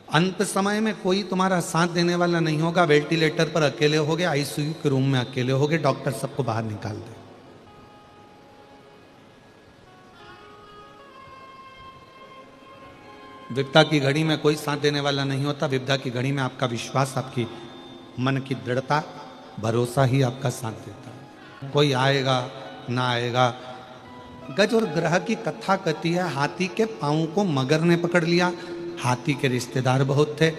अंत समय में कोई तुम्हारा साथ देने वाला नहीं होगा, वेंटिलेटर पर अकेले होगे, आईसीयू के रूम में अकेले होगे, डॉक्टर सबको बाहर निकाल दे। विपदा की घड़ी में कोई साथ देने वाला नहीं होता, विपदा की घड़ी में आपका विश्वास, आपकी मन की दृढ़ता, भरोसा ही आपका साथ देता है। कोई आएगा ना आएगा। गज और ग्रह की कथा कहती है, हाथी के पांव को मगर ने पकड़ लिया। हाथी के रिश्तेदार बहुत थे,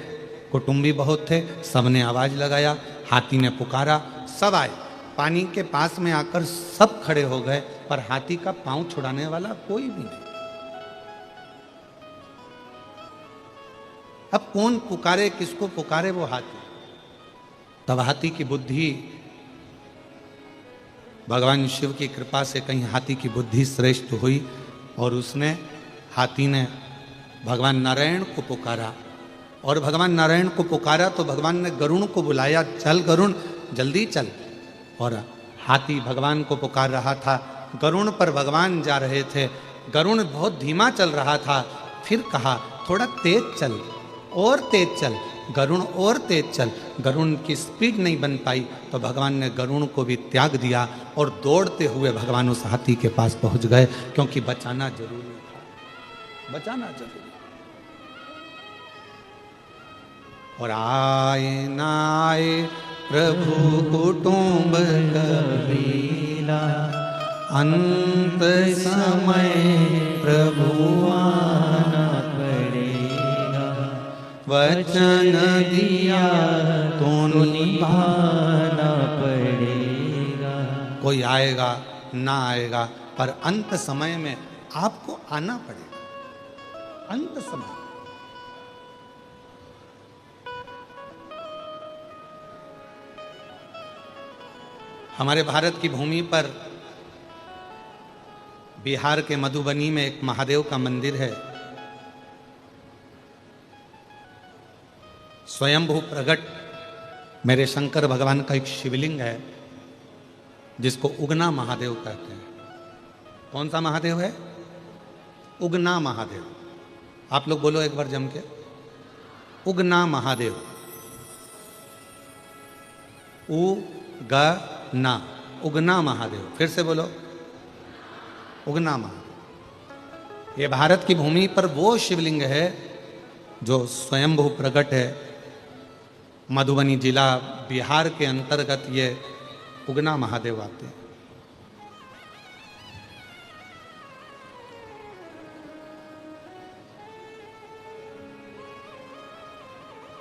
कुटुंबी बहुत थे, सबने आवाज लगाया, हाथी ने पुकारा, सब आए, पानी के पास में आकर सब खड़े हो गए, पर हाथी का पांव छुड़ाने वाला कोई भी नहीं। अब कौन पुकारे, किसको पुकारे? वो हाथी। तब हाथी की बुद्धि, भगवान शिव की कृपा से कहीं हाथी की बुद्धि श्रेष्ठ हुई और उसने, हाथी ने भगवान नारायण को पुकारा। और भगवान नारायण को पुकारा तो भगवान ने गरुण को बुलाया, चल गरुण जल्दी चल। और हाथी भगवान को पुकार रहा था, गरुण पर भगवान जा रहे थे। गरुण बहुत धीमा चल रहा था, फिर कहा थोड़ा तेज चल, और तेज चल गरुण, और तेज चल। गरुण की स्पीड नहीं बन पाई तो भगवान ने गरुण को भी त्याग दिया और दौड़ते हुए भगवान उस हाथी के पास पहुंच गए, क्योंकि बचाना जरूरी था, बचाना जरूरी। और आए ना आए प्रभु कुटुंब कबीरा, अंत समय प्रभु आना पड़ेगा, वचन दिया तो निभाना पड़ेगा। कोई आएगा ना आएगा, पर अंत समय में आपको आना पड़ेगा। अंत समय हमारे भारत की भूमि पर बिहार के मधुबनी में एक महादेव का मंदिर है। स्वयंभू प्रगट मेरे शंकर भगवान का एक शिवलिंग है, जिसको उगना महादेव कहते हैं। कौन सा महादेव है? उगना महादेव। आप लोग बोलो एक बार जम के, उगना महादेव। उगना, उगना महादेव। फिर से बोलो, उगना महादेव। ये भारत की भूमि पर वो शिवलिंग है जो स्वयंभू प्रगट है। मधुबनी जिला बिहार के अंतर्गत ये उगना महादेव आते हैं।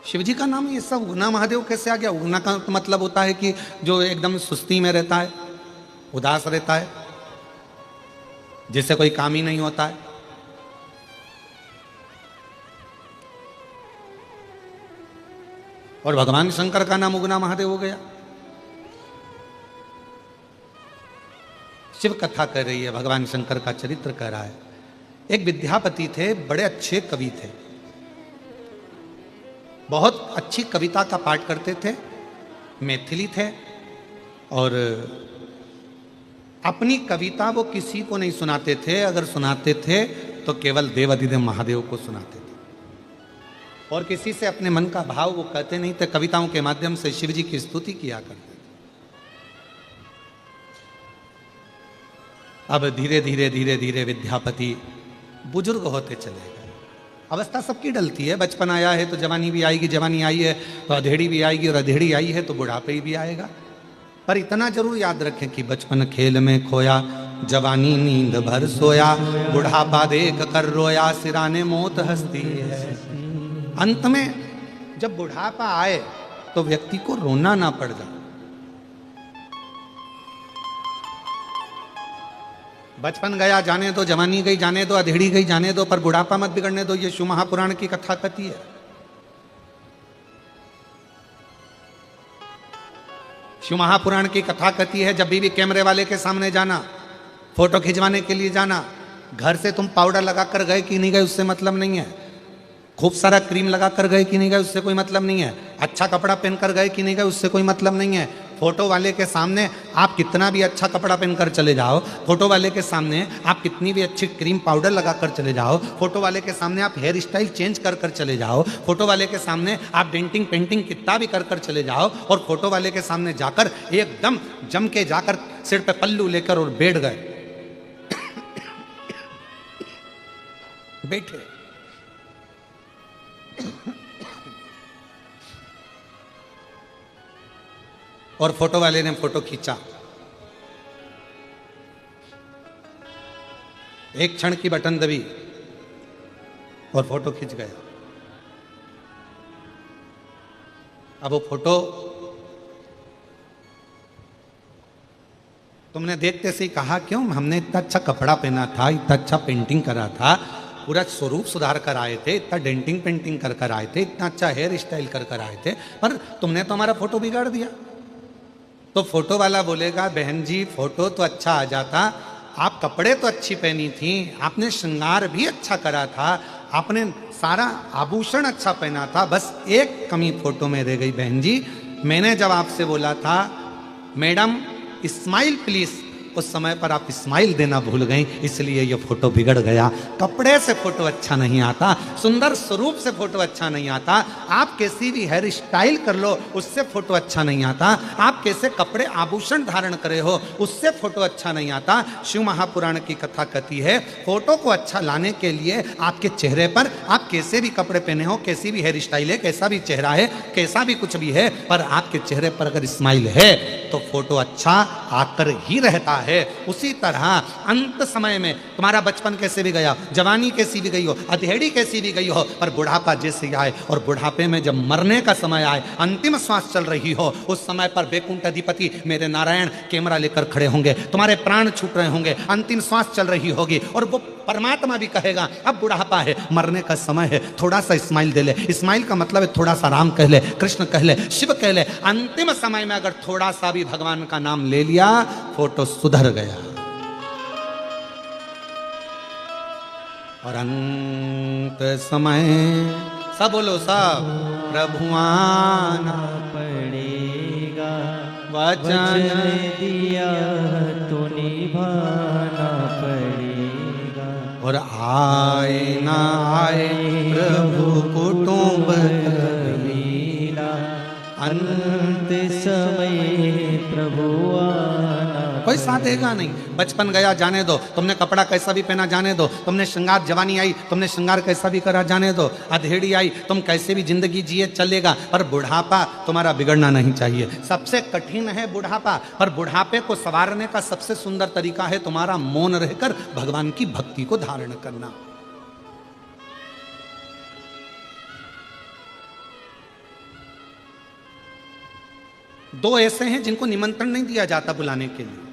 शिवजी का नाम ये सब उगना महादेव कैसे आ गया? उगना का मतलब होता है कि जो एकदम सुस्ती में रहता है, उदास रहता है, जिससे कोई काम ही नहीं होता है। और भगवान शंकर का नाम उगना महादेव हो गया। शिव कथा कर रही है, भगवान शंकर का चरित्र कर रहा है। एक विद्यापति थे, बड़े अच्छे कवि थे, बहुत अच्छी कविता का पाठ करते थे, मैथिली थे, और अपनी कविता वो किसी को नहीं सुनाते थे। अगर सुनाते थे तो केवल देवाधिदेव महादेव को सुनाते थे, और किसी से अपने मन का भाव वो कहते नहीं थे। कविताओं के माध्यम से शिव जी की स्तुति किया करते थे। अब धीरे धीरे धीरे धीरे विद्यापति बुजुर्ग होते चले गए। अवस्था सबकी डलती है, बचपन आया है तो जवानी भी आएगी, जवानी आई है तो अधेड़ी भी आएगी, और अधेड़ी आई है तो बुढ़ापे भी आएगा। पर इतना जरूर याद रखें कि बचपन खेल में खोया, जवानी नींद भर सोया, बुढ़ापा देख कर रोया, सिराने मौत हंसती है। अंत में जब बुढ़ापा आए तो व्यक्ति को रोना ना पड़ जाए। बचपन गया जाने दो, जवानी गई जाने दो, अधेड़ी गई जाने दो, पर बुढ़ापा मत बिगड़ने दो। ये शिव महापुराण की कथा कहती है। शिव महापुराण की कथा कहती है, जब भी कैमरे वाले के सामने जाना, फोटो खिंचवाने के लिए जाना, घर से तुम पाउडर लगा कर गए कि नहीं गए उससे मतलब नहीं है, खूब सारा क्रीम लगा कर गए कि नहीं गए उससे कोई मतलब नहीं है, अच्छा कपड़ा पहन कर गए कि नहीं गए उससे कोई मतलब नहीं है। फोटो वाले के सामने आप कितना भी अच्छा कपड़ा पहनकर चले जाओ, फोटो वाले के सामने आप कितनी भी अच्छी क्रीम पाउडर लगाकर चले जाओ, फोटो वाले के सामने आप हेयर स्टाइल चेंज कर कर चले जाओ, फोटो वाले के सामने आप डेंटिंग पेंटिंग कितना भी कर कर चले जाओ, और फोटो वाले के सामने जाकर एकदम जम के जाकर सिर पे पल्लू लेकर और बैठ गए, बैठे, और फोटो वाले ने फोटो खींचा, एक क्षण की बटन दबी और फोटो खींच गया। अब वो फोटो तुमने देखते से ही कहा क्यों, हमने इतना अच्छा कपड़ा पहना था, इतना अच्छा पेंटिंग करा था, पूरा स्वरूप सुधार कर आए थे, इतना डेंटिंग पेंटिंग कर कर आए थे, इतना अच्छा हेयर स्टाइल कर कर आए थे, पर तुमने तो हमारा फोटो बिगाड़ दिया। तो फोटो वाला बोलेगा बहन जी फोटो तो अच्छा आ जाता, आप कपड़े तो अच्छी पहनी थी, आपने श्रृंगार भी अच्छा करा था, आपने सारा आभूषण अच्छा पहना था, बस एक कमी फोटो में रह गई बहन जी। मैंने जब आपसे बोला था मैडम स्माइल प्लीज, उस समय पर आप स्माइल देना भूल गई, इसलिए ये फोटो बिगड़ गया। कपड़े से फोटो अच्छा नहीं आता, सुंदर स्वरूप से फोटो अच्छा नहीं आता, आप कैसी भी हेयर स्टाइल कर लो उससे फोटो अच्छा नहीं आता, आप कैसे कपड़े आभूषण धारण करे हो उससे फोटो अच्छा नहीं आता। शिव महापुराण की कथा कहती है फोटो को अच्छा लाने के लिए आपके चेहरे पर आप कैसे भी कपड़े पहने हो, कैसी भी हेयर स्टाइल है, कैसा भी चेहरा है, कैसा भी कुछ भी है, पर आपके चेहरे पर अगर स्माइल है तो फोटो अच्छा आकर ही रहता है। उसी तरह अंत समय में तुम्हारा बचपन कैसे भी गया, जवानी कैसी भी गई हो, अधेड़ी कैसी भी गई हो, पर बुढ़ापा जैसे आए और बुढ़ापे में जब मरने का समय आए, अंतिम श्वास चल रही हो, उस समय पर वैकुंठ अधिपति मेरे नारायण कैमरा लेकर खड़े होंगे, तुम्हारे प्राण छूट रहे होंगे, अंतिम श्वास चल रही होगी, और वो परमात्मा भी कहेगा अब बुढ़ापा है, मरने का समय है, थोड़ा सा स्माइल दे ले। स्माइल का मतलब है थोड़ा सा राम कह ले, कृष्ण कह ले, शिव कह ले। अंतिम समय में अगर थोड़ा सा भी भगवान का नाम ले लिया, फोटो सुधर गया। और अंत समय सब बोलो सब, प्रभु आना पड़ेगा, वचन दिया तो निभाना पड़ेगा, और आए ना आए प्रभु कुटुंब कबीला, अंत समय प्रभु आना कोई साथ देगा नहीं। बचपन गया जाने दो, तुमने कपड़ा कैसा भी पहना जाने दो, तुमने श्रृंगार, जवानी आई तुमने श्रृंगार कैसा भी करा जाने दो, अधेड़ी आई तुम कैसे भी जिंदगी जिए चलेगा, पर बुढ़ापा तुम्हारा बिगड़ना नहीं चाहिए। सबसे कठिन है बुढ़ापा, पर बुढ़ापे को संवारने का सबसे सुंदर तरीका है तुम्हारा मौन रहकर भगवान की भक्ति को धारण करना। दो ऐसे हैं जिनको निमंत्रण नहीं दिया जाता बुलाने के लिए,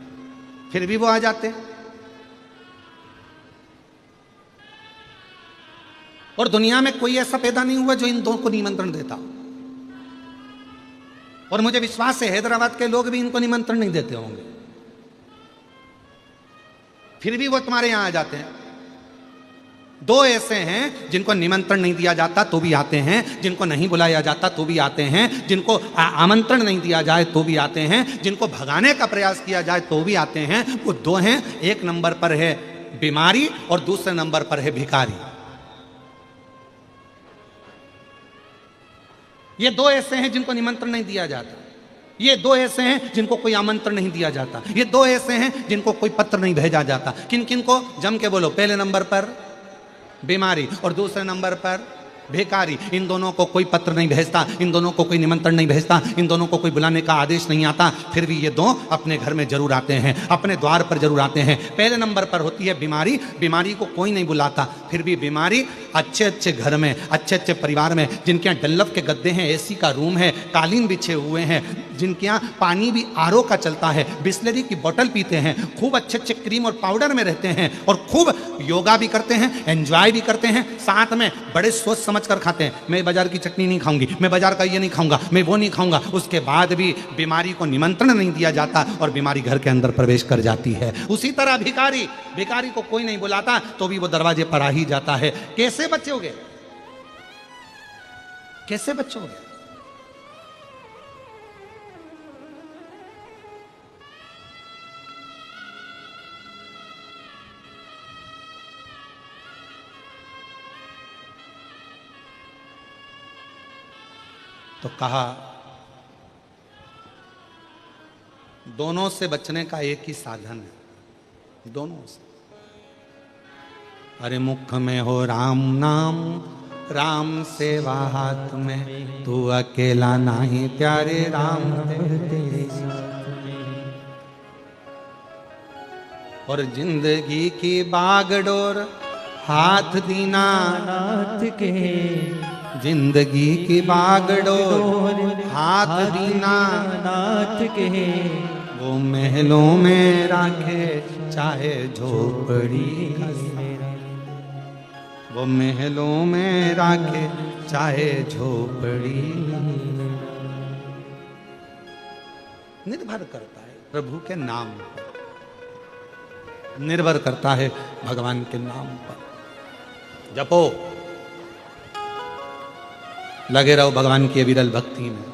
फिर भी वो आ जाते हैं। और दुनिया में कोई ऐसा पैदा नहीं हुआ जो इन दो को निमंत्रण देता। और मुझे विश्वास है हैदराबाद के लोग भी इनको निमंत्रण नहीं देते होंगे, फिर भी वो तुम्हारे यहां आ जाते हैं। दो ऐसे हैं जिनको निमंत्रण नहीं दिया जाता तो भी आते हैं, जिनको नहीं बुलाया जाता तो भी आते हैं, जिनको आमंत्रण नहीं दिया जाए तो भी आते हैं, जिनको भगाने का प्रयास किया जाए तो भी आते हैं। वो दो हैं, एक नंबर पर है बीमारी और दूसरे नंबर पर है भिखारी। ये दो ऐसे हैं जिनको निमंत्रण नहीं दिया जाता, ये दो ऐसे हैं जिनको कोई आमंत्रण नहीं दिया जाता, ये दो ऐसे हैं जिनको कोई पत्र नहीं भेजा जाता। किन किन को? जम के बोलो। पहले नंबर पर बीमारी और दूसरे नंबर पर भिखारी। इन दोनों को कोई पत्र नहीं भेजता, इन दोनों को कोई निमंत्रण नहीं भेजता, इन दोनों को कोई बुलाने का आदेश नहीं आता, फिर भी ये दो अपने घर में जरूर आते हैं, अपने द्वार पर जरूर आते हैं। पहले नंबर पर होती है बीमारी। बीमारी को कोई नहीं बुलाता, फिर भी बीमारी अच्छे अच्छे घर में, अच्छे अच्छे परिवार में, जिनके यहाँ डल्लफ के गद्दे हैं, एसी का रूम है, कालीन बिछे हुए हैं, जिनके यहाँ पानी भी आरओ का चलता है, बिस्लरी की बोतल पीते हैं, खूब अच्छे अच्छे क्रीम और पाउडर में रहते हैं, और खूब योगा भी करते हैं, एंजॉय भी करते हैं, साथ में बड़े सोच समझ कर खाते हैं। मैं बाजार की चटनी नहीं खाऊंगी, मैं बाजार का ये नहीं खाऊंगा, मैं वो नहीं खाऊंगा। उसके बाद भी बीमारी को निमंत्रण नहीं दिया जाता और बीमारी घर के अंदर प्रवेश कर जाती है। उसी तरह भिखारी, भिखारी को कोई नहीं बुलाता तो भी वो दरवाजे पर आ ही जाता है। कैसे बचोगे? कैसे बचोगे? तो कहा दोनों से बचने का एक ही साधन है, दोनों से। अरे मुख में हो राम नाम, राम सेवा हाथ में, तू अकेला नहीं प्यारे राम तेरे साथ में। और जिंदगी की बागडोर हाथ दीना नाथ के, जिंदगी की बागडोर हाथ दीना नाथ के, वो महलों में राखे चाहे झोपड़ी, वो महलों में राखे चाहे झोपड़ी। निर्भर करता है प्रभु के नाम पर, निर्भर करता है भगवान के नाम पर। जपो, लगे रहो भगवान की अविरल भक्ति में,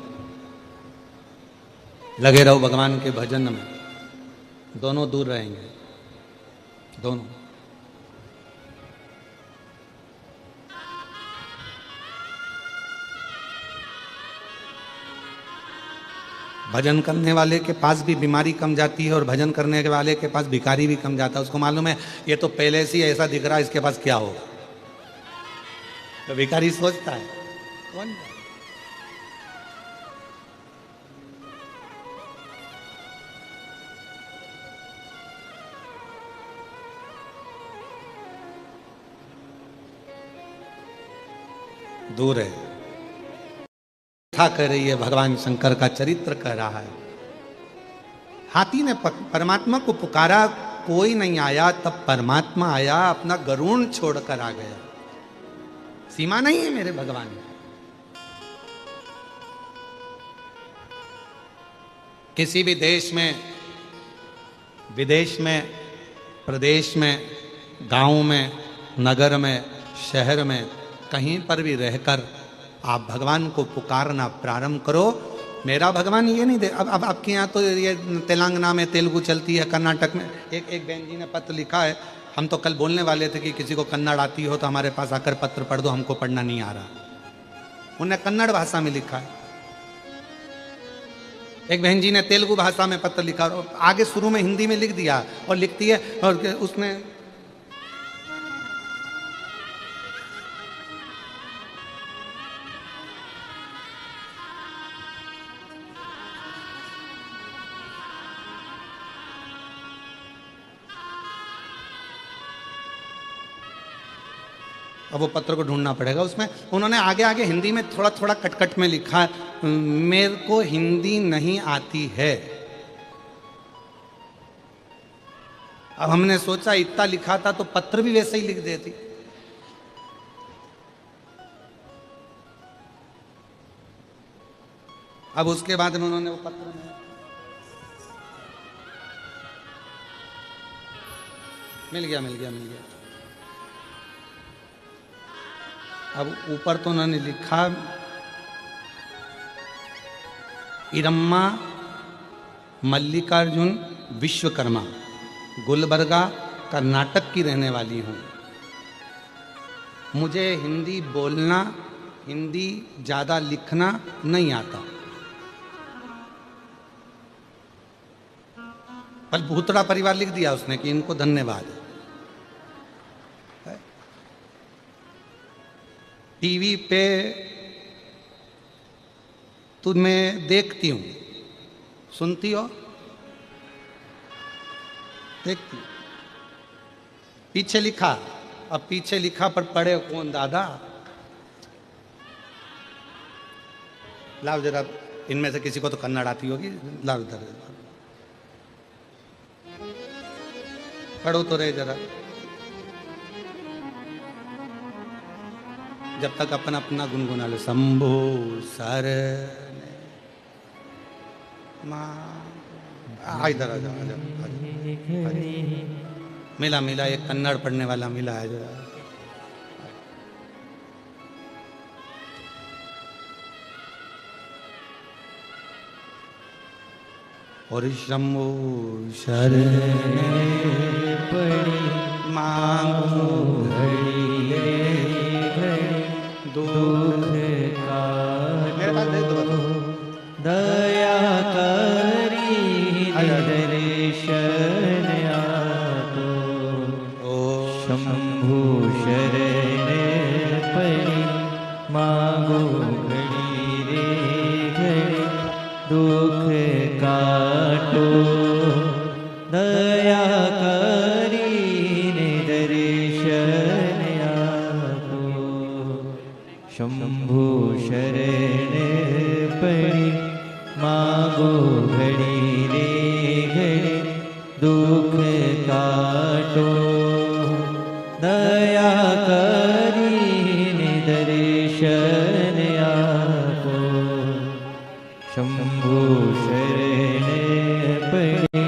लगे रहो भगवान के भजन में, दोनों दूर रहेंगे, दोनों। भजन करने वाले के पास भी बीमारी कम जाती है और भजन करने वाले के पास भिखारी भी कम जाता है। उसको मालूम है ये तो पहले से ही ऐसा दिख रहा है, इसके पास क्या होगा। तो भिखारी सोचता है कौन दूर है, कथा कर रही है, भगवान शंकर का चरित्र कह रहा है। हाथी ने परमात्मा को पुकारा, कोई नहीं आया, तब परमात्मा आया, अपना गरुड़ छोड़कर आ गया। सीमा नहीं है मेरे भगवान। किसी भी देश में, विदेश में, प्रदेश में, गांव में, नगर में, शहर में, कहीं पर भी रहकर आप भगवान को पुकारना प्रारंभ करो। मेरा भगवान ये नहीं दे। अब आपके यहाँ तो ये तेलंगाना में तेलुगु चलती है, कर्नाटक में। एक बहन जी ने पत्र लिखा है, हम तो कल बोलने वाले थे कि किसी को कन्नड़ आती हो तो हमारे पास आकर पत्र पढ़ दो, हमको पढ़ना नहीं आ रहा। उन्हें कन्नड़ भाषा में लिखा है। एक बहन जी ने तेलुगु भाषा में पत्र लिखा और आगे शुरू में हिंदी में लिख दिया और लिखती है, और उसमें अब वो पत्र को ढूंढना पड़ेगा। उसमें उन्होंने आगे आगे हिंदी में थोड़ा थोड़ा कट में लिखा, मेरे को हिंदी नहीं आती है। अब हमने सोचा इतना लिखा था तो पत्र भी वैसे ही लिख देती। अब उसके बाद में उन्होंने वो पत्र में मिल गया। अब ऊपर तो उन्होंने लिखा, इरम्मा मल्लिकार्जुन विश्वकर्मा, गुलबर्गा कर्नाटक की रहने वाली हूँ। मुझे हिंदी बोलना, हिंदी ज़्यादा लिखना नहीं आता। पर भूतड़ा परिवार लिख दिया उसने कि इनको धन्यवाद। टीवी पे तुम्हें देखती हूँ, सुनती हो, देखती। पीछे लिखा, अब पीछे लिखा पर पढ़े कौन दादा। लाओ जरा, इनमें से किसी को तो कन्नड़ आती होगी, लाओ इधर पढ़ो तो रहे जरा। जब तक अपन अपना गुनगुना लो। शंभो सर इधर आ जाओ। मिला एक कन्नड़ पढ़ने वाला मिला है जरा। और शंभो शरण पड़ी मांगो घड़ी दुख का मेरे पास दे दो। मांगो घड़ी रे घड़ी दुख काटो दया करीने दर्शन आपो शंभु शरण पड़ी मांगो घड़ी रे घड़ी दुख काटो दया करीने दर्शन आपो शंभु शरण पड़ी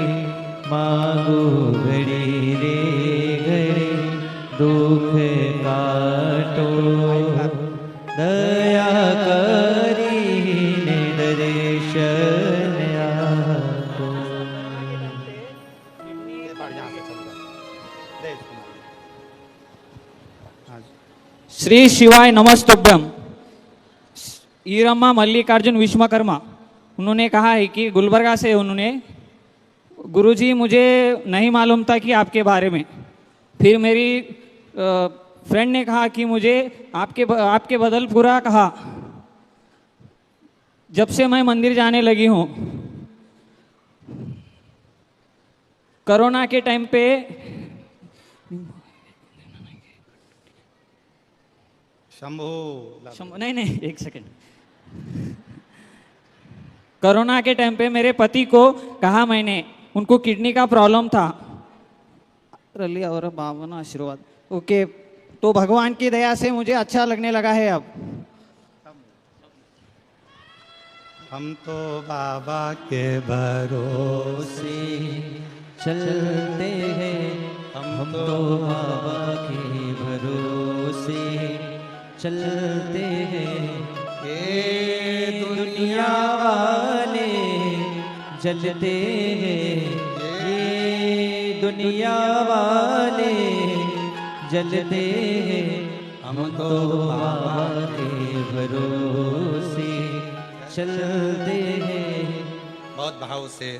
मांगो घड़ी रे घड़ी दुख काटो दया करीने दर्शन आपो श्री शिवाय नमस्तुभ्यम। ईरम्मा मल्लिकार्जुन विश्वकर्मा उन्होंने कहा है कि गुलबर्गा से उन्होंने, गुरुजी मुझे नहीं मालूम था कि आपके बारे में, फिर मेरी फ्रेंड ने कहा कि मुझे आपके बदल पूरा कहा। जब से मैं मंदिर जाने लगी हूँ, कोरोना के टाइम पे नहीं एक सेकंड, कोरोना के टाइम पे मेरे पति को कहा मैंने, उनको किडनी का प्रॉब्लम था, रलिया और बाबा आशीर्वाद, ओके, तो भगवान की दया से मुझे अच्छा लगने लगा है अब। हम तो बाबा के भरोसे चलते हैं, हम तो बाबा के भरोसे चलते हैं। ये दुनिया वाले जलते हैं, ये दुनिया वाले जलते हैं, हम तो बाबा के भरोसे चलते हैं। बहुत भाव से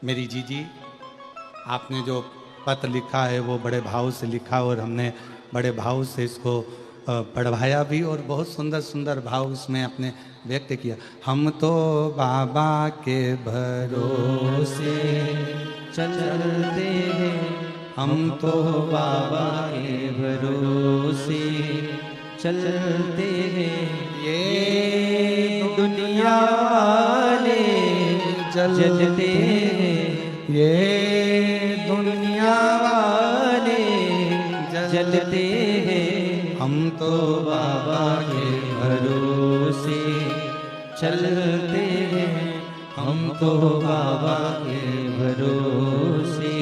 मेरी जीजी, आपने जो पत्र लिखा है वो बड़े भाव से लिखा और हमने बड़े भाव से इसको पढ़वाया भी और बहुत सुंदर सुंदर भाव उसमें आपने व्यक्त किया। हम तो बाबा के भरोसे चलते हैं, हम तो बाबा के भरोसे चलते हैं। ये दुनिया वाले जलते हैं, ये दुनिया वाले जलते हैं, हम तो बाबा के भरोसे चलते हैं, हम तो बाबा के भरोसे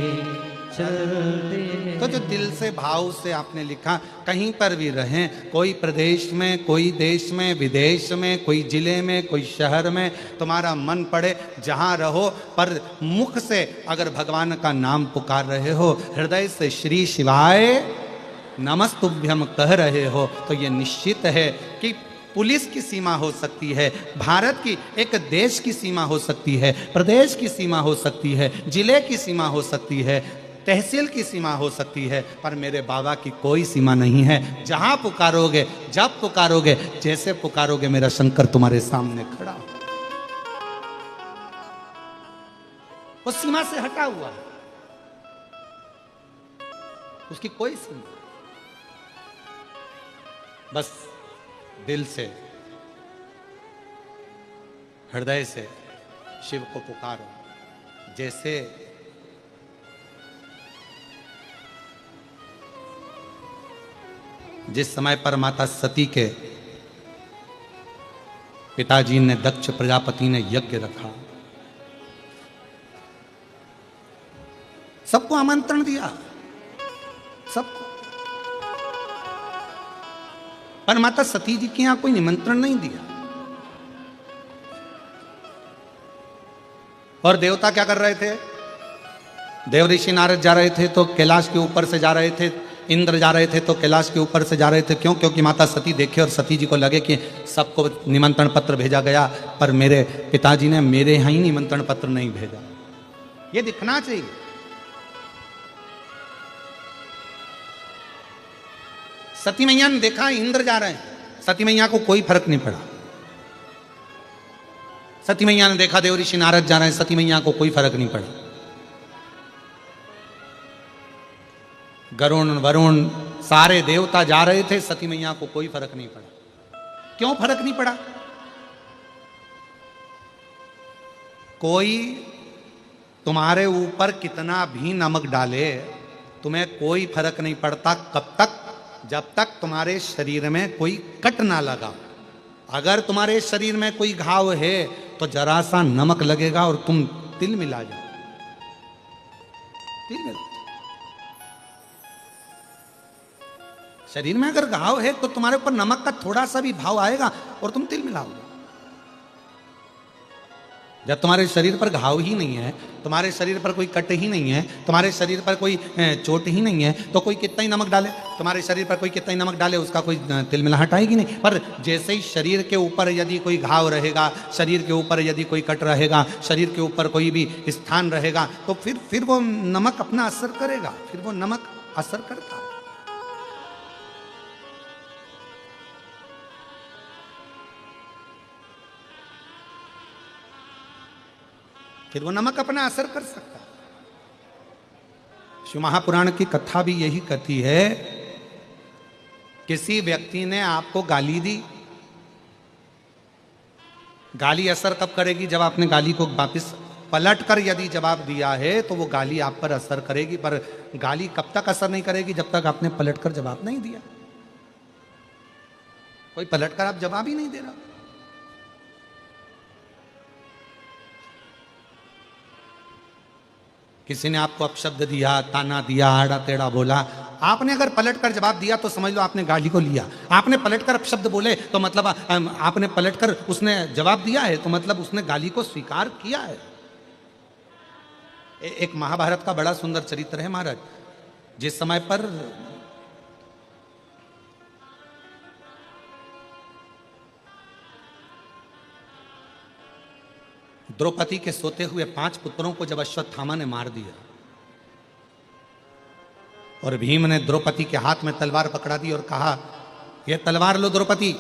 चलते हैं। तो जो दिल से भाव से आपने लिखा, कहीं पर भी रहें, कोई प्रदेश में, कोई देश में, विदेश में, कोई जिले में, कोई शहर में, तुम्हारा मन पड़े जहाँ रहो, पर मुख से अगर भगवान का नाम पुकार रहे हो, हृदय से श्री शिवाय नमस्तुभ्यम कह रहे हो, तो ये निश्चित है कि पुलिस की सीमा हो सकती है, भारत की एक देश की सीमा हो सकती है, प्रदेश की सीमा हो सकती है, जिले की सीमा हो सकती है, तहसील की सीमा हो सकती है, पर मेरे बाबा की कोई सीमा नहीं है। जहां पुकारोगे, जब पुकारोगे, जैसे पुकारोगे, मेरा शंकर तुम्हारे सामने खड़ा हो। वो सीमा से हटा हुआ है, उसकी कोई सीमा। बस दिल से, हृदय से शिव को पुकारो। जैसे जिस समय पर माता सती के पिताजी ने, दक्ष प्रजापति ने यज्ञ रखा, सबको आमंत्रण दिया, सबको, पर माता सती जी के यहां कोई निमंत्रण नहीं दिया। और देवता क्या कर रहे थे? देव ऋषि नारद जा रहे थे तो कैलाश के ऊपर से जा रहे थे, इंद्र जा रहे थे तो कैलाश के ऊपर से जा रहे थे। क्यों? क्योंकि माता सती देखे और सती जी को लगे कि सबको निमंत्रण पत्र भेजा गया, पर मेरे पिताजी ने मेरे यहाँ ही निमंत्रण पत्र नहीं भेजा। ये दिखना चाहिए। सती मैया ने देखा इंद्र जा रहे हैं, सती मैया को कोई फर्क नहीं पड़ा। सती मैया ने देखा देव ऋषि नारद जा रहे हैं, सती मैया को कोई फर्क नहीं पड़ा। गरुण वरुण सारे देवता जा रहे थे, सती मैया को कोई फर्क नहीं पड़ा। क्यों फर्क नहीं पड़ा? कोई तुम्हारे ऊपर कितना भी नमक डाले, तुम्हें कोई फर्क नहीं पड़ता। कब तक? जब तक तुम्हारे शरीर में कोई कट ना लगा। अगर तुम्हारे शरीर में कोई घाव है तो जरा सा नमक लगेगा और तुम तिल मिला जाओ, तिल मिला। शरीर में अगर घाव है तो तुम्हारे ऊपर नमक का थोड़ा सा भी भाव आएगा और तुम तिल मिलाओगे। जब तुम्हारे शरीर पर घाव ही नहीं है, तुम्हारे शरीर पर कोई कट ही नहीं है, तुम्हारे शरीर पर कोई चोट ही नहीं है, तो कोई कितना ही नमक डाले, तुम्हारे शरीर पर कोई कितना ही नमक डाले, उसका कोई तिल मिलाहट आएगी नहीं। पर जैसे ही शरीर के ऊपर यदि कोई घाव रहेगा, शरीर के ऊपर यदि कोई कट रहेगा, शरीर के ऊपर कोई भी स्थान रहेगा, तो फिर वो नमक अपना असर करेगा, फिर वो नमक असर करता है। फिर वो नमक अपना असर कर सकता है। शिव महापुराण की कथा भी यही कहती है, किसी व्यक्ति ने आपको गाली दी, गाली असर कब करेगी? जब आपने गाली को वापस पलट कर यदि जवाब दिया है तो वो गाली आप पर असर करेगी। पर गाली कब तक असर नहीं करेगी? जब तक आपने पलट कर जवाब नहीं दिया। कोई पलट कर आप जवाब ही नहीं दे रहा। किसी ने आपको अपशब्द दिया, ताना दिया, आड़ा टेढ़ा बोला, आपने अगर पलट कर जवाब दिया तो समझ लो आपने गाली को लिया। आपने पलट कर अपशब्द बोले तो मतलब आपने पलट कर उसने जवाब दिया है, तो मतलब उसने गाली को स्वीकार किया है। एक महाभारत का बड़ा सुंदर चरित्र है महाराज। जिस समय पर द्रौपदी के सोते हुए 5 पुत्रों को जब अश्वत्थामा ने मार दिया और भीम ने द्रौपदी के हाथ में तलवार पकड़ा दी और कहा, यह तलवार लो द्रौपदी,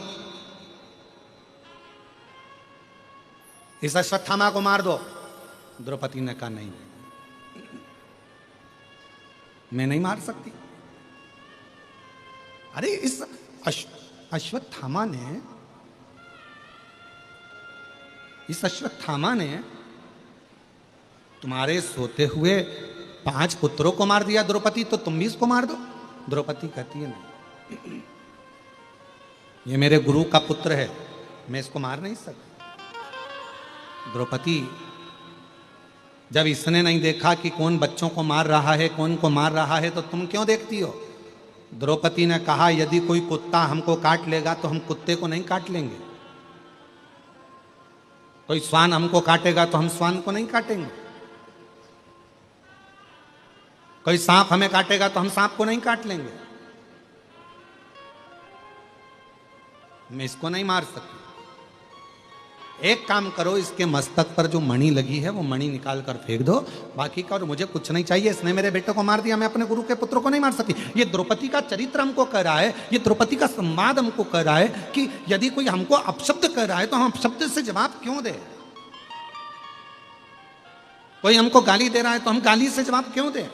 इस अश्वत्थामा को मार दो। द्रौपदी ने कहा, नहीं मैं नहीं मार सकती। अरे इस अश्वत्थामा ने तुम्हारे सोते हुए 5 पुत्रों को मार दिया द्रौपदी, तो तुम भी इसको मार दो। द्रौपदी कहती है, नहीं, ये मेरे गुरु का पुत्र है, मैं इसको मार नहीं सकती। द्रौपदी, जब इसने नहीं देखा कि कौन बच्चों को मार रहा है, कौन को मार रहा है, तो तुम क्यों देखती हो? द्रौपदी ने कहा, यदि कोई कुत्ता हमको काट लेगा तो हम कुत्ते को नहीं काट लेंगे। कोई श्वान हमको काटेगा तो हम श्वान को नहीं काटेंगे। कोई सांप हमें काटेगा तो हम सांप को नहीं काट लेंगे। मैं इसको नहीं मार सकती। एक काम करो, इसके मस्तक पर जो मणि लगी है वो मणि निकाल कर फेंक दो, बाकी का और मुझे कुछ नहीं चाहिए। इसने मेरे बेटे को मार दिया, मैं अपने गुरु के पुत्र को नहीं मार सकती। ये द्रौपदी का चरित्र हमको कह रहा है, ये द्रौपदी का संवाद हमको कह रहा है कि यदि कोई हमको अपशब्द कह रहा है तो हम अपशब्द से जवाब क्यों दे। कोई हमको गाली दे रहा है तो हम गाली से जवाब क्यों दें।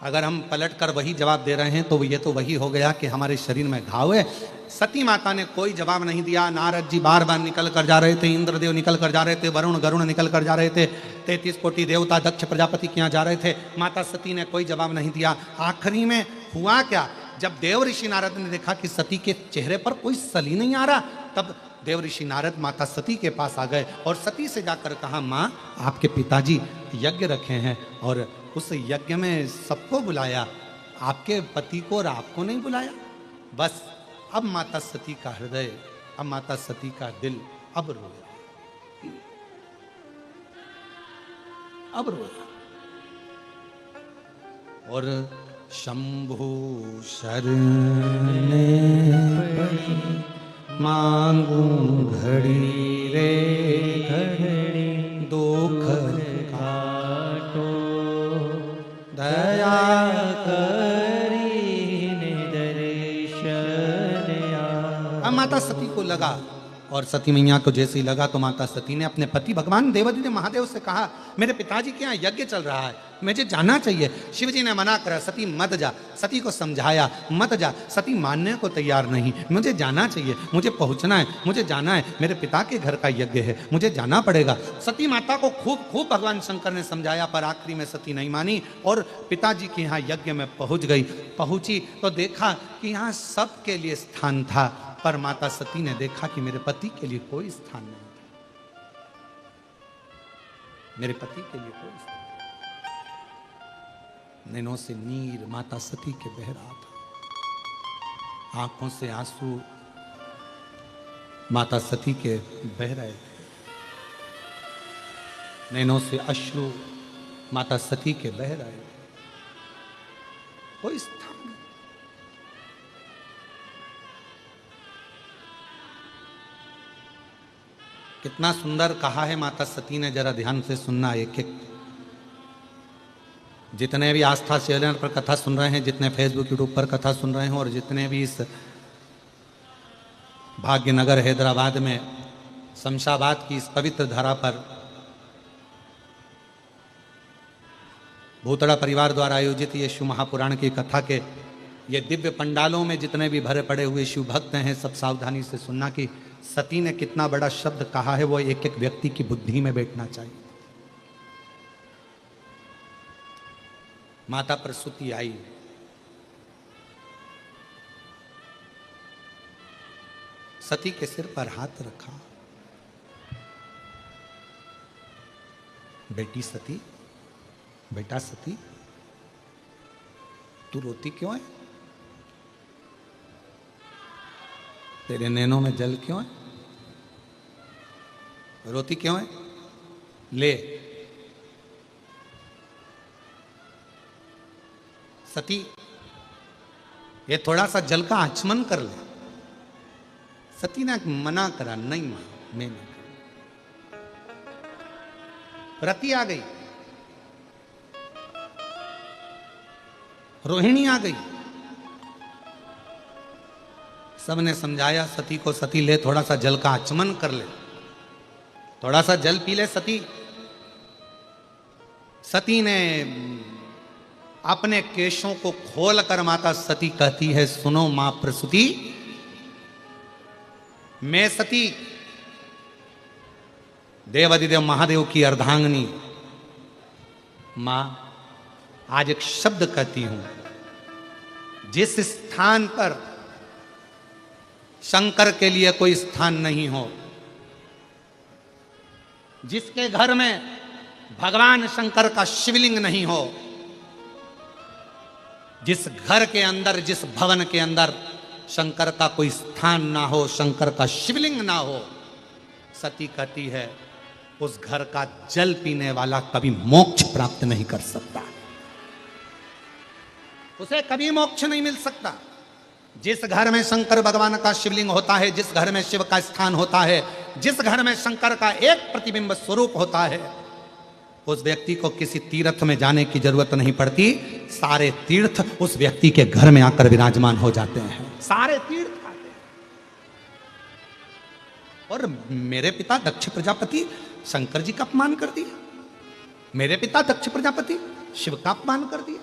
अगर हम पलट कर वही जवाब दे रहे हैं तो ये तो वही हो गया कि हमारे शरीर में घाव है। सती माता ने कोई जवाब नहीं दिया। नारद जी बार बार निकल कर जा रहे थे, इंद्रदेव निकल कर जा रहे थे, वरुण गरुण निकल कर जा रहे थे, 33 कोटि देवता दक्ष प्रजापति के यहाँ जा रहे थे। माता सती ने कोई जवाब नहीं दिया। आखिरी में हुआ क्या, जब देव ऋषि नारद ने देखा कि सती के चेहरे पर कोई सली नहीं आ रहा, तब देव ऋषि नारद माता सती के पास आ गए और सती से जाकर कहा, माँ आपके पिताजी यज्ञ रखे हैं और उस यज्ञ में सबको बुलाया, आपके पति को और आपको नहीं बुलाया। बस अब माता सती का हृदय, अब माता सती का दिल अब रोया, अब रोया। और शंभु शरणे मांगू घड़ी रे घड़ी, दुख काटो दया माता सती को लगा, और सती मैया को जैसे ही लगा तो माता सती ने अपने पति भगवान देवादिदेव महादेव से कहा, मेरे पिताजी के यहाँ यज्ञ चल रहा है, मुझे जाना चाहिए। शिव जी ने मना करा, सती मत जा। सती को समझाया, मत जा। सती मानने को तैयार नहीं, मुझे जाना चाहिए, मुझे पहुंचना है, मुझे जाना है, मेरे पिता के घर का यज्ञ है, मुझे जाना पड़ेगा। सती माता को खूब खूब भगवान शंकर ने समझाया, पर आखिरी में सती नहीं मानी और पिताजी के यहाँ यज्ञ में पहुंच गई। पहुंची तो देखा कि यहाँ सबके लिए स्थान था, पर माता सती ने देखा कि मेरे पति के लिए कोई स्थान नहीं था, मेरे पति के लिए कोई स्थान। नैनों से नीर माता सती के बह रहा था, आंखों से आंसू माता सती के बह रहे थे, नैनों से अश्रु माता सती के बह रहे थे। कोई स्थान नहीं। कितना सुंदर कहा है माता सती ने, जरा ध्यान से सुनना। एक एक जितने भी आस्था चैनल पर कथा सुन रहे हैं, जितने फेसबुक यूट्यूब पर कथा सुन रहे हैं, और जितने भी इस भाग्यनगर हैदराबाद में शमशाबाद की इस पवित्र धरा पर भूतड़ा परिवार द्वारा आयोजित ये शिव महापुराण की कथा के ये दिव्य पंडालों में जितने भी भरे पड़े हुए शिव भक्त हैं, सब सावधानी से सुनना कि सती ने कितना बड़ा शब्द कहा है, वो एक एक व्यक्ति की बुद्धि में बैठना चाहिए। माता प्रसूति आई, सती के सिर पर हाथ रखा, बेटी सती, बेटा सती, तू रोती क्यों है? तेरे नैनों में जल क्यों है? रोती क्यों है? ले। सती, ये थोड़ा सा जल का आचमन कर ले। सती ने मना करा, नहीं मां, मैं नहीं। रति आ गई, रोहिणी आ गई, सबने समझाया सती को, सती ले थोड़ा सा जल का आचमन कर ले, थोड़ा सा जल पी ले सती। सती ने अपने केशों को खोलकर माता सती कहती है, सुनो मां प्रसूति, मैं सती देवादिदेव महादेव की अर्धांगिनी मां आज एक शब्द कहती हूं, जिस स्थान पर शंकर के लिए कोई स्थान नहीं हो, जिसके घर में भगवान शंकर का शिवलिंग नहीं हो, जिस घर के अंदर, जिस भवन के अंदर शंकर का कोई स्थान ना हो, शंकर का शिवलिंग ना हो, सती कहती है उस घर का जल पीने वाला कभी मोक्ष प्राप्त नहीं कर सकता, उसे कभी मोक्ष नहीं मिल सकता। जिस घर में शंकर भगवान का शिवलिंग होता है, जिस घर में शिव का स्थान होता है, जिस घर में शंकर का एक प्रतिबिंब स्वरूप होता है, उस व्यक्ति को किसी तीर्थ में जाने की जरूरत नहीं पड़ती, सारे तीर्थ उस व्यक्ति के घर में आकर विराजमान हो जाते हैं, सारे तीर्थ आते हैं। और मेरे पिता दक्ष प्रजापति शंकर जी का अपमान कर दिया, मेरे पिता दक्ष प्रजापति शिव का अपमान कर दिया,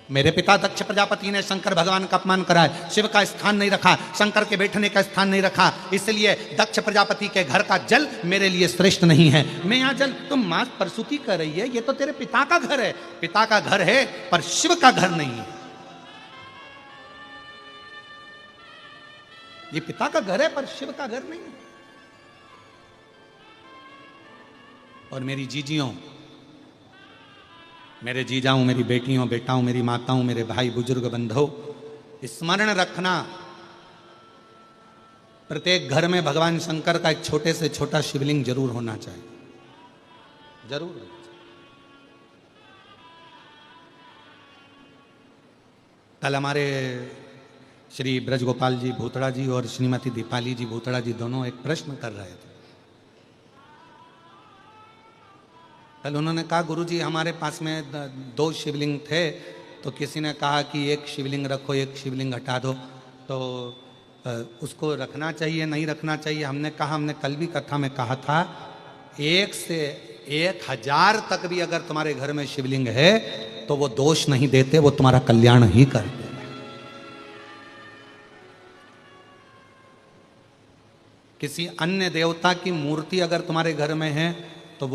मेरे पिता दक्ष प्रजापति ने शंकर भगवान का अपमान करा है, शिव का स्थान नहीं रखा, शंकर के बैठने का स्थान नहीं रखा, इसलिए दक्ष प्रजापति के घर का जल मेरे लिए श्रेष्ठ नहीं है। मैं यहाँ जल, तुम मां प्रसूति कर रही है, ये तो तेरे पिता का घर है, पिता का घर है पर शिव का घर नहीं है। ये पिता का घर है पर शिव का घर नहीं है। और मेरी जीजियों, मेरे जीजाओं, मेरी बेटियों, बेटाओं, मेरी माताओं, मेरे भाई बुजुर्ग बंधुओं, स्मरण रखना, प्रत्येक घर में भगवान शंकर का एक छोटे से छोटा शिवलिंग जरूर होना चाहिए, जरूर होना चाहिए। कल हमारे श्री ब्रजगोपाल जी भूतड़ा जी और श्रीमती दीपाली जी भूतड़ा जी दोनों एक प्रश्न कर रहे थे। कल उन्होंने कहा, गुरुजी हमारे पास में 2 शिवलिंग थे, तो किसी ने कहा कि एक शिवलिंग रखो, एक शिवलिंग हटा दो, तो उसको रखना चाहिए नहीं रखना चाहिए, हमने कहा, हमने कल भी कथा में कहा था, 1 से 1000 तक भी अगर तुम्हारे घर में शिवलिंग है तो वो दोष नहीं देते, वो तुम्हारा कल्याण ही करते। किसी अन्य देवता की मूर्ति अगर तुम्हारे घर में है तो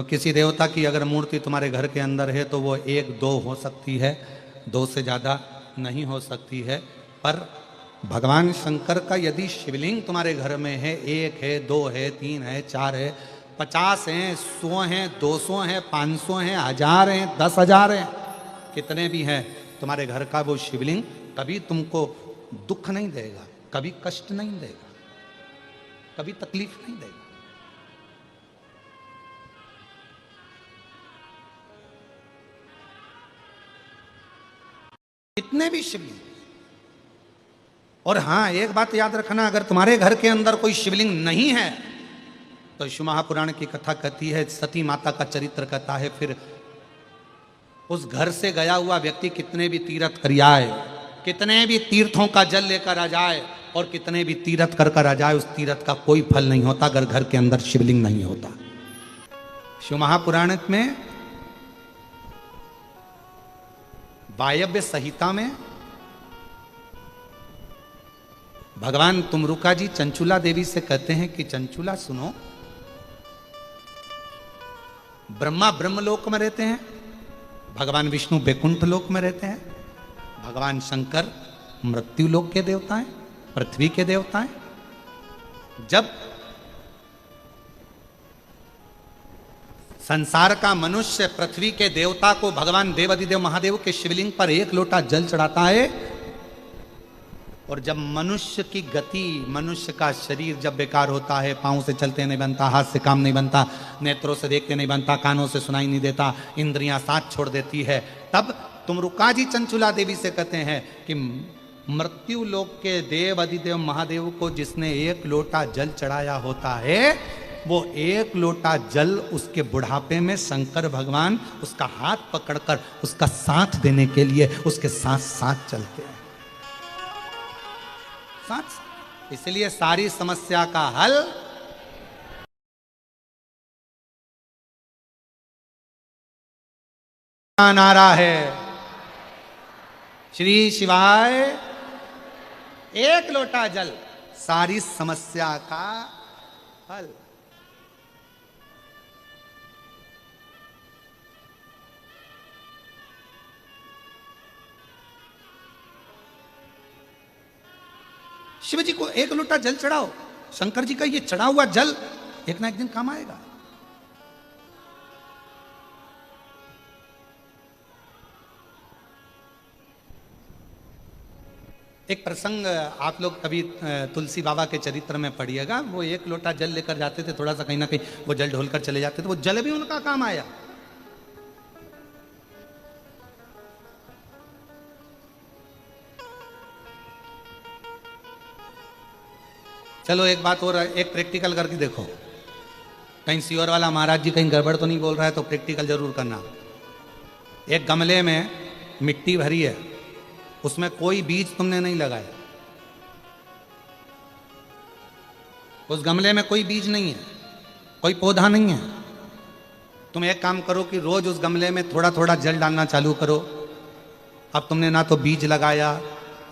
किसी देवता की अगर मूर्ति तुम्हारे घर के अंदर है तो वो 1-2 हो सकती है, 2 से ज़्यादा नहीं हो सकती है। पर भगवान शंकर का यदि शिवलिंग तुम्हारे घर में है, 1 है, 2 है, 3 है, 4 है, 50 हैं, 100 हैं, 200 हैं, 500 हैं, 1000 हैं, 10,000 हैं, कितने भी हैं, तुम्हारे घर का वो शिवलिंग कभी तुमको दुख नहीं देगा, कभी कष्ट नहीं देगा, कभी तकलीफ नहीं देगा। कितने भी शिवलिंग। और हां, एक बात याद रखना, अगर तुम्हारे घर के अंदर कोई शिवलिंग नहीं है तो शिव महापुराण की कथा कहती है, सती माता का चरित्र कहता है, फिर उस घर से गया हुआ व्यक्ति कितने भी तीर्थ कर आए, कितने भी तीर्थों का जल लेकर आ जाए और कितने भी तीर्थ कर आ जाए, उस तीर्थ का कोई फल नहीं होता अगर घर के अंदर शिवलिंग नहीं होता। शिव महापुराण में वायव्य संहिता में भगवान तुमरुका जी चंचुला देवी से कहते हैं कि चंचुला सुनो, ब्रह्मा ब्रह्मलोक में रहते हैं, भगवान विष्णु बैकुंठ लोक में रहते हैं, भगवान शंकर मृत्यु लोक के देवता हैं, पृथ्वी के देवता हैं। जब संसार का मनुष्य पृथ्वी के देवता को भगवान देवाधिदेव महादेव के शिवलिंग पर 1 लोटा जल चढ़ाता है, और जब मनुष्य की गति, मनुष्य का शरीर जब बेकार होता है, पांव से चलते नहीं बनता, हाथ से काम नहीं बनता, नेत्रों से देखते नहीं बनता, कानों से सुनाई नहीं देता, इंद्रियां साथ छोड़ देती है, तब तुमरुका जी चंचुला देवी से कहते हैं कि मृत्यु लोक के देव अधिदेव महादेव को जिसने 1 लोटा जल चढ़ाया होता है, वो 1 लोटा जल उसके बुढ़ापे में शंकर भगवान उसका हाथ पकड़कर उसका साथ देने के लिए उसके साथ साथ चलते हैं, साथ। इसलिए सारी समस्या का हल नारा है, श्री शिवाय 1 लोटा जल, सारी समस्या का हल। शिव जी को 1 लोटा जल चढ़ाओ, शंकर जी का ये चढ़ा हुआ जल एक ना एक दिन काम आएगा। एक प्रसंग आप लोग कभी तुलसी बाबा के चरित्र में पढ़िएगा, वो 1 लोटा जल लेकर जाते थे, थोड़ा सा कहीं ना कहीं वो जल ढोलकर चले जाते थे, वो जल भी उनका काम आया। चलो एक बात और, एक प्रैक्टिकल करके देखो, कहीं सीवर वाला महाराज जी कहीं गड़बड़ तो नहीं बोल रहा है, तो प्रैक्टिकल जरूर करना। एक गमले में मिट्टी भरी है, उसमें कोई बीज तुमने नहीं लगाया, उस गमले में कोई बीज नहीं है, कोई पौधा नहीं है। तुम एक काम करो कि रोज उस गमले में थोड़ा थोड़ा जल डालना चालू करो। अब तुमने ना तो बीज लगाया,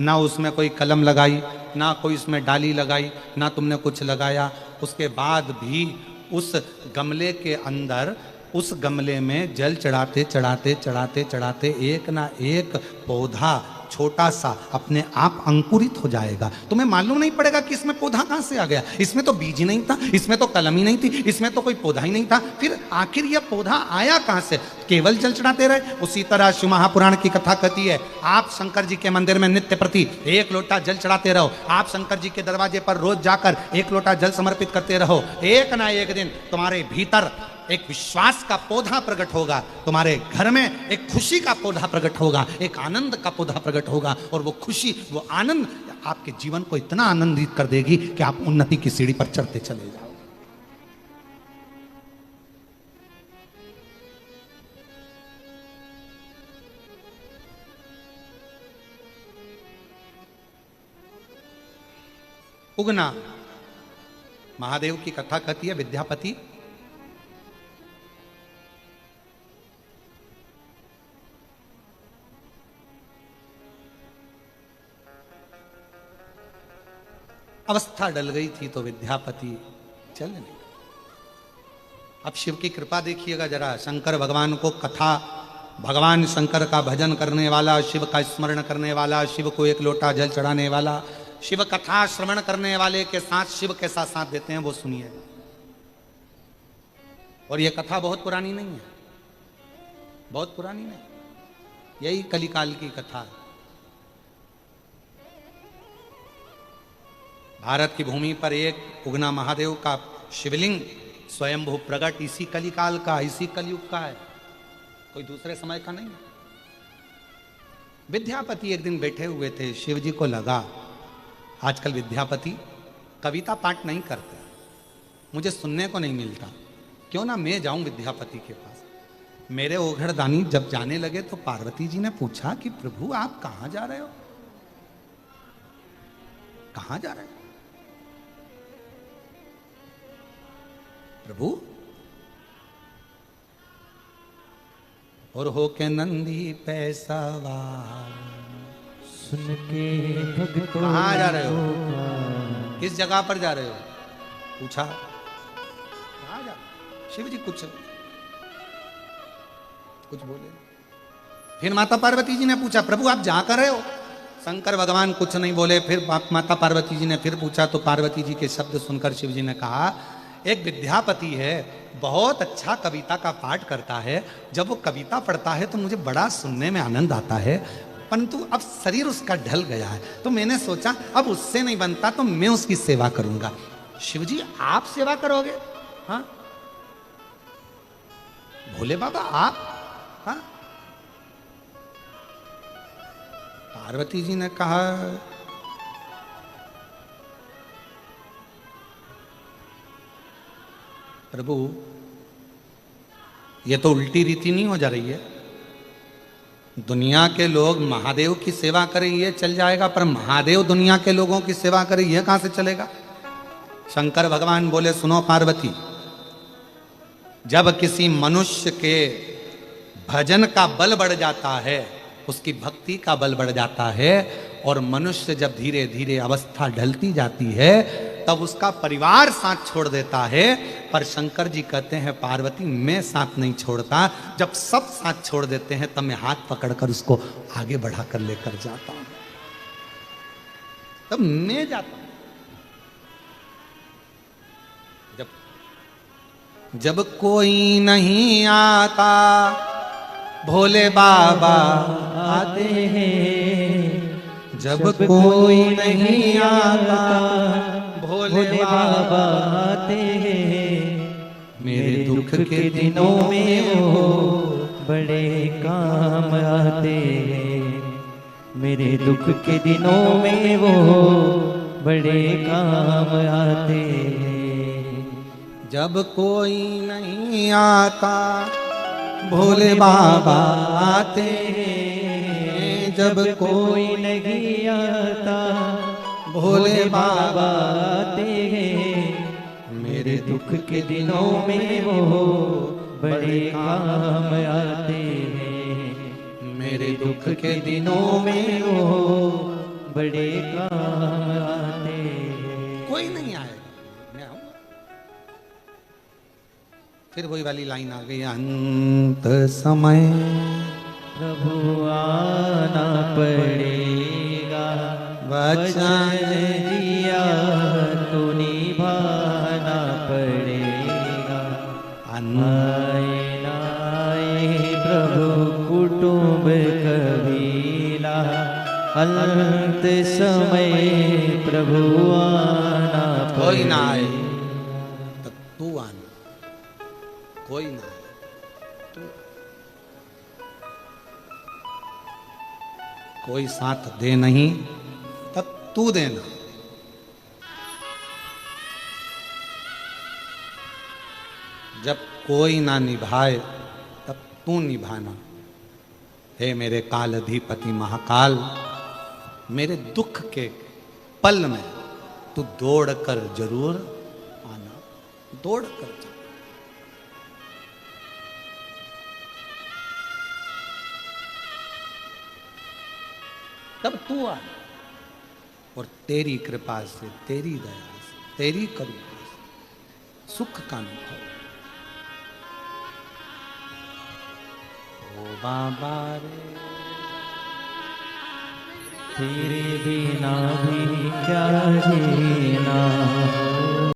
ना उसमें कोई कलम लगाई, ना कोई उसमें डाली लगाई, ना तुमने कुछ लगाया, उसके बाद भी उस गमले के अंदर, उस गमले में जल चढ़ाते चढ़ाते चढ़ाते चढ़ाते एक ना एक पौधा छोटा सा अपने आप अंकुरित हो जाएगा। तुम्हें मालूम नहीं पड़ेगा कि इसमें पौधा कहां से आ गया, इसमें तो बीज ही नहीं था, इसमें तो कलम ही नहीं थी, इसमें तो कोई पौधा ही नहीं था, फिर आखिर यह पौधा आया कहां से? केवल जल चढ़ाते रहे। उसी तरह शिव महापुराण की कथा कहती है, आप शंकर जी के मंदिर में नित्य प्रति 1 लोटा जल चढ़ाते रहो, आप शंकर जी के दरवाजे पर रोज जाकर 1 लोटा जल समर्पित करते रहो, एक ना एक दिन तुम्हारे भीतर एक विश्वास का पौधा प्रकट होगा, तुम्हारे घर में एक खुशी का पौधा प्रकट होगा, एक आनंद का पौधा प्रकट होगा, और वो खुशी, वो आनंद आपके जीवन को इतना आनंदित कर देगी कि आप उन्नति की सीढ़ी पर चढ़ते चले जाओ। उगना, महादेव की कथा कहती है विद्यापति अवस्था डल गई थी तो विद्यापति चल नहीं। अब शिव की कृपा देखिएगा जरा, शंकर भगवान को कथा, भगवान शंकर का भजन करने वाला, शिव का स्मरण करने वाला, शिव को एक लोटा जल चढ़ाने वाला, शिव कथा श्रवण करने वाले के साथ शिव कैसा साथ देते हैं वो सुनिए। और ये कथा बहुत पुरानी नहीं है, बहुत पुरानी नहीं, यही कलिकाल की कथा है। भारत की भूमि पर एक उगना महादेव का शिवलिंग स्वयंभू प्रकट इसी कलिकाल का, इसी कलयुग का है, कोई दूसरे समय का नहीं। विद्यापति एक दिन बैठे हुए थे, शिव जी को लगा आजकल विद्यापति कविता पाठ नहीं करते, मुझे सुनने को नहीं मिलता, क्यों ना मैं जाऊं विद्यापति के पास। मेरे ओघड़दानी जब जाने लगे तो पार्वती जी ने पूछा कि प्रभु आप कहां जा रहे हो, कहां जा रहे हो प्रभु? और हो के नंदी पैसावार, सुन के भगतों कहां जा रहे हो, किस जगह पर जा रहे हो, पूछा कहां जा रहे हो? शिव जी कुछ बोले। फिर माता पार्वती जी ने पूछा प्रभु आप जा कर रहे हो? शंकर भगवान कुछ नहीं बोले। फिर माता पार्वती जी ने फिर पूछा तो पार्वती जी के शब्द सुनकर शिव जी ने कहा एक विद्यापति है, बहुत अच्छा कविता का पाठ करता है, जब वो कविता पढ़ता है तो मुझे बड़ा सुनने में आनंद आता है, परंतु अब शरीर उसका ढल गया है, तो मैंने सोचा अब उससे नहीं बनता तो मैं उसकी सेवा करूंगा। शिव जी आप सेवा करोगे? हाँ भोले बाबा आप? हाँ। पार्वती जी ने कहा प्रभु ये तो उल्टी रीति नहीं हो जा रही है, दुनिया के लोग महादेव की सेवा करें ये चल जाएगा, पर महादेव दुनिया के लोगों की सेवा करें यह कहां से चलेगा? शंकर भगवान बोले सुनो पार्वती, जब किसी मनुष्य के भजन का बल बढ़ जाता है, उसकी भक्ति का बल बढ़ जाता है, और मनुष्य जब धीरे धीरे अवस्था ढलती जाती है तब उसका परिवार साथ छोड़ देता है। पर शंकर जी कहते हैं पार्वती मैं साथ नहीं छोड़ता, जब सब साथ छोड़ देते हैं तब मैं हाथ पकड़कर उसको आगे बढ़ाकर लेकर जाता हूं, तब मैं जाता हूं। जब कोई नहीं आता भोले बाबा आते हैं, जब कोई नहीं आता भोले बाबा आते हैं, मेरे दुख के दिनों में वो बड़े काम आते हैं, मेरे दुख के दिनों में वो बड़े काम आते हैं। जब कोई नहीं आता भोले बाबा आते हैं, जब कोई नहीं आता भोले बाबा आते हैं, मेरे दुख के दिनों में वो बड़े काम आते हैं, मेरे दुख के दिनों में वो बड़े काम आते हैं। कोई नहीं आए मैं आऊं। फिर वही वाली लाइन आ गई, अंत समय प्रभु आना पड़ेगा, वचन दिया तो निभाना पड़ेगा। आए नाए प्रभु कुटुंब कबीला, अंत समय प्रभु आना कोई ना आए पड़ेगा। तब तू आना, कोई ना आए तू, कोई साथ दे नहीं तब तू देना। जब कोई ना निभाए तब तू निभाना। हे मेरे काल अधिपति महाकाल, मेरे दुख के पल में तू दौड़ कर जरूर आना, दौड़ कर जा। तब तू आ, और तेरी कृपा से, तेरी दया से, तेरी करुणा से सुख का अनुभव। ओ बाबा रे, तेरे बिना भी क्या जीना।